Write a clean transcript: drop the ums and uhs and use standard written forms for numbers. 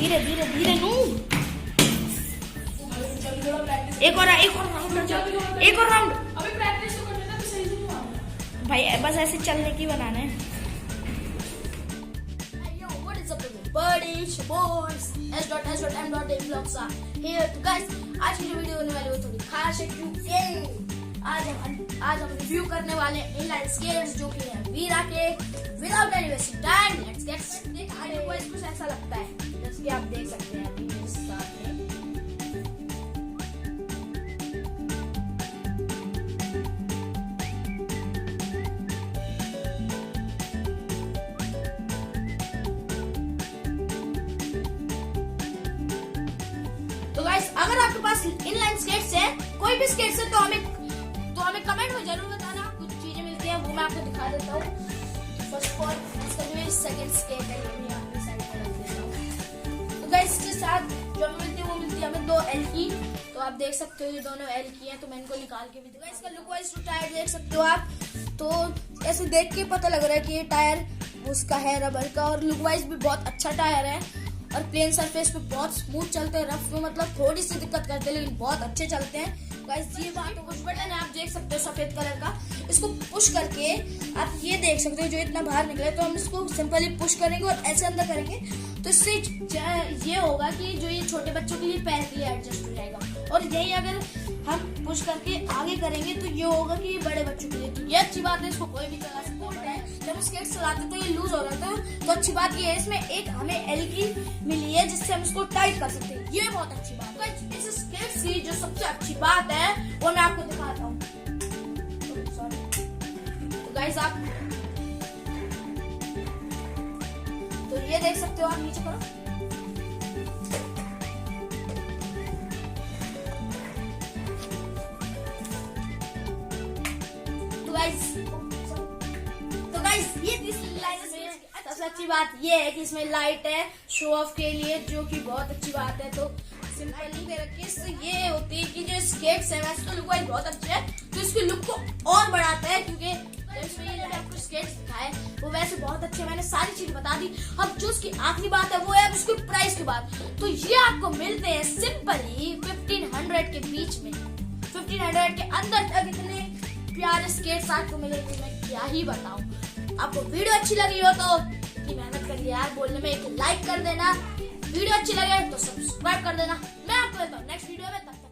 धीरे धीरे धीरे नू। एक और राउंड। अभी प्रैक्टिस तो करने ना, तो सही से नहीं आऊंगा भाई बस ऐसे चलने की बनाना है। Yo, what is up everybody? Boys, S.S.M.Vlogs are here to guys. आज की जो वीडियो होने वाली है वो थोड़ी खास है क्योंकि आज हम रिव्यू करने वाले इनलाइन स्केट्स जो कि है वीरा के। Without any wasting time let's get started. आज को कुछ ऐसा लगता है जैसे कि आप देख सकते हैं अभी मेरे साथ में। तो गाइस अगर आपके पास इनलाइन स्केट्स है, कोई भी स्केट्स है, तो हमें कमेंट में जरूर बताना। कुछ चीजें मिलती हैं वो मैं आपको दिखा देता हूँ। फर्स्ट ऑफ ऑल इसका जो सेकंड स्केट है ये भी आपके साइड पर रख देता हूँ। तो गाइस इसके साथ जो हमें मिलती है वो मिलती है हमें 2 एल की। तो आप देख सकते हो ये दोनों एल की हैं, तो मैं इनको निकाल के भी दिखा। इसका लुक वाइज टायर देख सकते हो आप, तो ऐसे देख के पता लग रहा है कि ये टायर उसका है रबर का, और लुक वाइज भी बहुत अच्छा टायर है और प्लेन सरफेस पे बहुत स्मूथ चलते हैं। रफ में मतलब थोड़ी सी दिक्कत करते हैं लेकिन बहुत अच्छे चलते हैं। गाइस ये बात पुश बटन है, आप देख सकते हो सफेद कलर का। इसको पुश करके आप ये देख सकते हो जो इतना बाहर निकले, तो हम इसको सिंपली पुश करेंगे और ऐसे अंदर करेंगे तो इससे ये होगा कि जो ये छोटे बच्चों के लिए पैर के लिए एडजस्ट हो जाएगा। और यही अगर हम पुश करके आगे करेंगे तो ये होगा कि बड़े बच्चों के लिए। तो ये अच्छी बात है, इसको कोई भी चला सकता है। जब स्केट चलाते तो ये लूज हो रहा था, तो अच्छी बात ये है इसमें एक हमें एल की मिली है जिससे हम इसको टाइट कर सकते हैं। ये बहुत अच्छी बात है। इस स्केट की जो सबसे अच्छी बात है वो मैं आपको दिखाता हूँ। तो गाइस आप तो ये देख सकते हो, आप नीचे करो। तो गाइस ये सबसे अच्छी बात ये है कि इसमें लाइट है शो ऑफ के लिए, जो कि बहुत अच्छी बात है। तो सिंपली दे रखी है। ये होती है कि जो स्केट्स है वैसे तो लुक वाइज बहुत अच्छे है, तो इसके लुक को और बढ़ाता है क्योंकि इसमें ये आपको स्केट्स दिखाए वो वैसे बहुत अच्छे, मैंने सारी चीज बता दी। अब जो उसकी आखिरी बात है वो है उसकी प्राइस की बात। तो ये आपको मिलते हैं सिंपली 1500 के बीच में। 1500 के अंदर तक इतने प्यारे स्केट्स आपको मिलेंगे, मैं क्या ही बताऊं। आपको वीडियो अच्छी लगी हो तो इतनी मेहनत करिए यार बोलने में, एक लाइक कर देना। वीडियो अच्छी लगे तो सब्सक्राइब कर देना। मैं आपको देता हूँ नेक्स्ट वीडियो में।